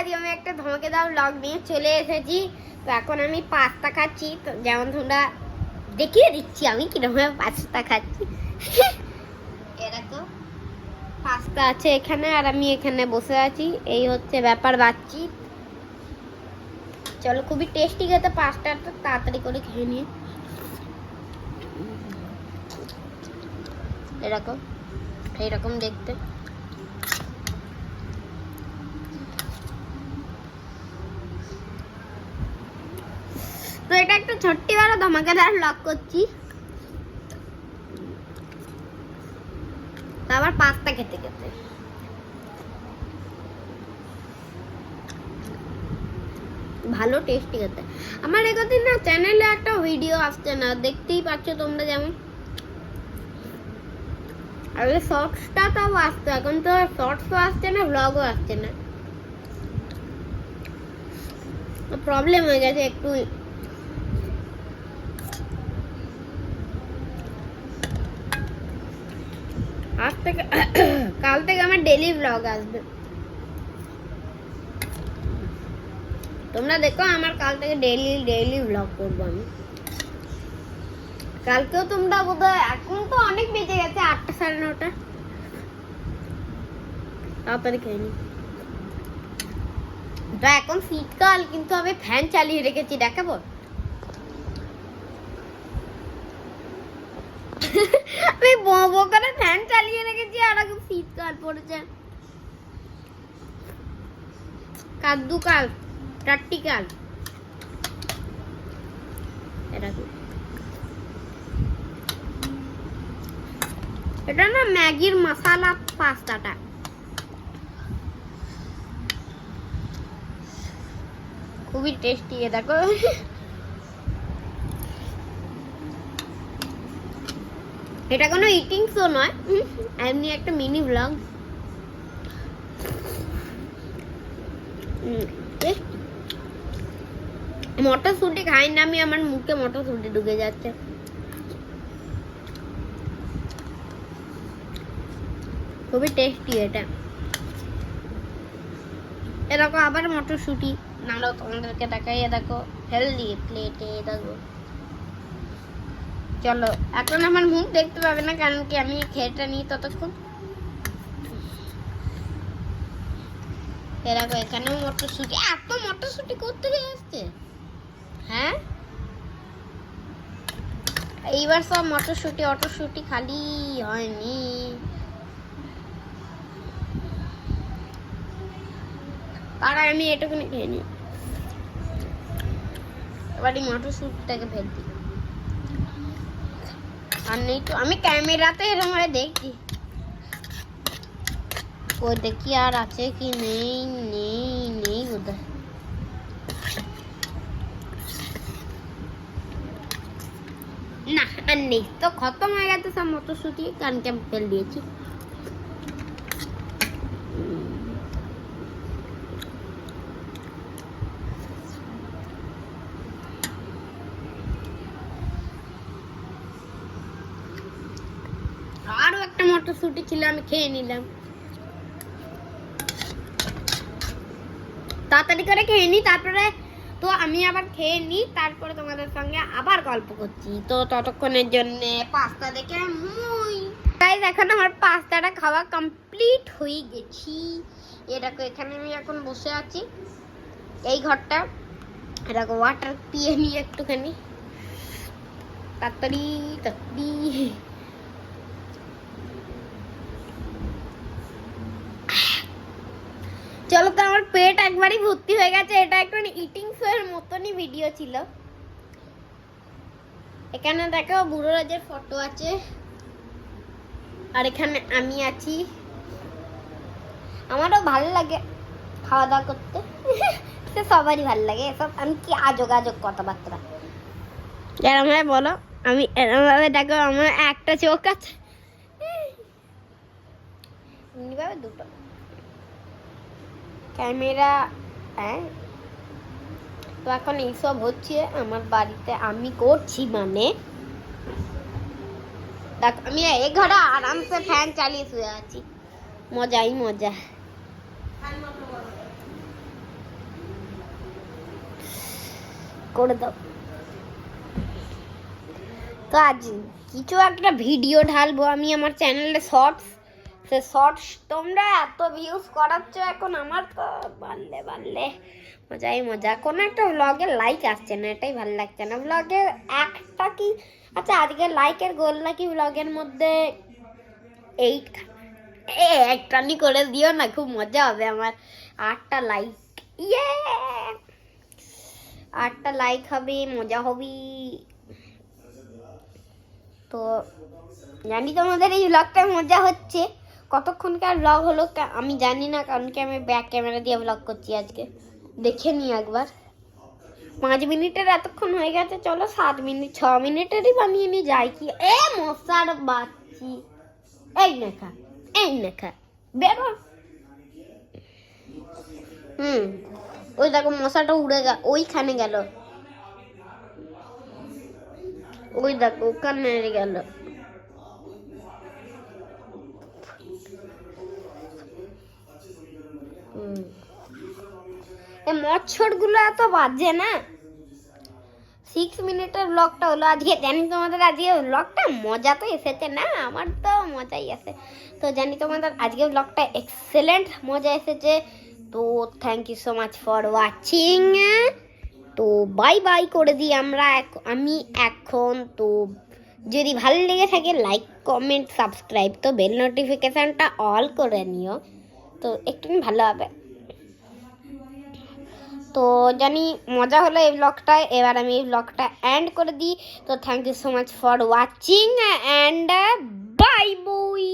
আজকে আমি একটা ধমাকেদার ব্লগ নিয়ে চলে এসেছি। তো এখন আমি পাস্তা খাচ্ছি। তো যেমন তোমরা দেখিয়ে দিচ্ছি আমি কিরকম পাস্তা খাচ্ছি। এরকম পাস্তা আছে এখানে আর আমি এখানে বসে আছি, এই হচ্ছে ব্যাপার বাচ্চি। চলো, খুবই টেস্টি খেতে পাস্তাটা, তাড়াতাড়ি করে খেয়ে নিয়ে। এরকম এইরকম দেখতে। তো এটা একটা ছোট্টি বড় ধমাকেদার ব্লগ করছি। আবার পাস্তা খেতে খেতে ভালো টেস্টি খেতে। আমার একদিন না চ্যানেলে একটা ভিডিও আসছে না, দেখতেই পাচ্ছ তোমরা। যেমন আগে শর্টসটা তাও আসতো, এখন তো শর্টসও আসছে না, ব্লগও আসছে না। প্রবলেম হয়ে গেছে একটু। আজ থেকে কাল থেকে আমার ডেইলি ব্লগ আসবে। তোমরা দেখো, আমার কাল থেকে ডেইলি ব্লগ করবো আমি। কালকেও তোমরা বোধহয়, এখন তো অনেক বেজে গেছে, 8টা 9:30। তাড়াতাড়ি খেয়ে নি। তো এখন শীতকাল, কিন্তু আমি ফ্যান চালিয়ে রেখেছি, দেখাবো। আমি বো করে ফ্যান চালিয়ে রেখেছি আর এখন শীতকাল পড়েছে। কাদ্দুকাল, টাট্টিকাল। এটা না ম্যাগির মশলা পাস্তাটা। খুবই টেস্টি, দেখো। এটা কোনো ইটিং শো নয়, এমনি একটা মিনি ব্লগ। মটরশুঁটি খাই না আমি, আমার মুখে মটরশুঁটি ঢুকে যাচ্ছে। খুবই টেস্টি এটা। এরকম আবার মটরশুঁটি নাও, তোমাদেরকে দেখাই। দেখো হেলদি প্লেটে, দেখো। চলো, এখন আমার মুখ দেখতে পাবে না, কারণ কি আমি খেয়েটা নিই ততক্ষণ। এরকম এখানেও মটরশুঁটি। এত মটরশুঁটি করতে আসছে, হ্যাঁ। এইবার সব মটরশুঁটি খালি হয়নি। আর আমি এটুকুনি খেয়ে নিই। এবার এই মটরশুঁটিটাকে ফেল দিই। আর নেই তো, আমি ক্যামেরাতে এরকম দেখছি, ও দেখি আর আছে কি। নেই নেই নেই বোধহয়। না, আর নেই তো, খতম হয়ে গেছে সব মটরশুঁটি, কারণকে আমি ফেল দিয়েছি। আরো একটা মটরশুঁটি ছিল, আমি খেয়ে নিলাম। তাড়াতাড়ি করে খেয়ে নি, তারপরে তো আমি আবার খেয়ে নি, তারপরে তোমাদের সঙ্গে আবার গল্প করছি। তো ততক্ষণের জন্য পাস্তা দেখে মুই গাইস, এখন আমার পাস্তাটা খাওয়া কমপ্লিট হয়ে গেছি। এরকম এখানে আমি এখন বসে আছি, এই ঘরটা। এরকম ওয়াটার পিয়ে নি একটুখানি, তাড়াতাড়ি তাড়াতাড়ি। চলো, তো আমার পেট একবারই ভর্তি হয়ে গেছে। এটা একটা ইটিং শো এর মতনই ভিডিও ছিল। এখানে দেখো বুড়ো রাজের ফটো আছে, আর এখানে আমি আছি। আমারও ভালো লাগে খাওয়া দাওয়া করতে। সে সবারই ভালো লাগে এসব। আমি কি আজব কথাবার্তা এরম ভাবে বলো। আমি এরম ভাবে দেখো, আমার একটা চোখ আছে, এমনি ভাবে দুটো ক্যামেরা। হ্যাঁ, তো এখন এইসব হচ্ছে আমার বাড়িতে, আমি করছি মানে। দেখ, আমি এই ঘরে আরামসে ফ্যান চালিয়ে শুয়ে আছি, মজাই মজা। করে দাও। তো আজ কিছু একটা ভিডিও ঢালবো আমি আমার চ্যানেলে শর্টস। সে শর্টস তোমরা এত ভিউজ করাচ্ছ এখন, আমার তো বাড়লে মজাই মজা। কোনো একটা ব্লগে লাইক আসছে না, এটাই ভালো লাগছে না। ব্লগে একটা কি, আচ্ছা আজকে লাইকের গোল নাকি ব্লগের মধ্যে 8 একটানি করে দিও না, খুব মজা হবে আমার। 8টা লাইক, ইয়ে 8টা লাইক হবে, মজা হবে। তো জানি তোমাদের এই ব্লগটা মজা হচ্ছে। কতক্ষণকার ব্লগ হলো আমি জানি না, কারণ কি আমি ব্যাক ক্যামেরা দিয়ে ব্লগ করছি আজকে। দেখে নি একবার, 5 মিনিটের এতক্ষণ হয়ে গেছে। চলো 7 মিনিট 6 মিনিটেরই বানিয়ে নিয়ে যাই কি। মশার বাচ্চি, এই নেখা বেরো। ওই দেখো মশাটা উড়ে ওইখানে গেল, ওই দেখো ওখানে গেল। এই মচ্ছর গুলো এত বাজে না। 6 মিনিটের ব্লগটা হলো আজকে। জানি তোমাদের আজকে ব্লগটা মজা তো এসেছে না, আমার তো মজাই আছে। তো জানি তোমাদের আজকে ব্লগটা এক্সেলেন্ট মজা এসেছে। তো thank you so much for watching. তো বাই বাই করে দিই আমি এখন। তো যদি ভালো লেগে থাকে লাইক কমেন্ট সাবস্ক্রাইব, তো বেল নোটিফিকেশানটা অল করে নিও, তো একটু ভালো হবে। তো জানি মজা হলো এই ব্লগটায়। এবার আমি এই ব্লগটা এন্ড করে দিই। তো thank you so much for watching and bye বই।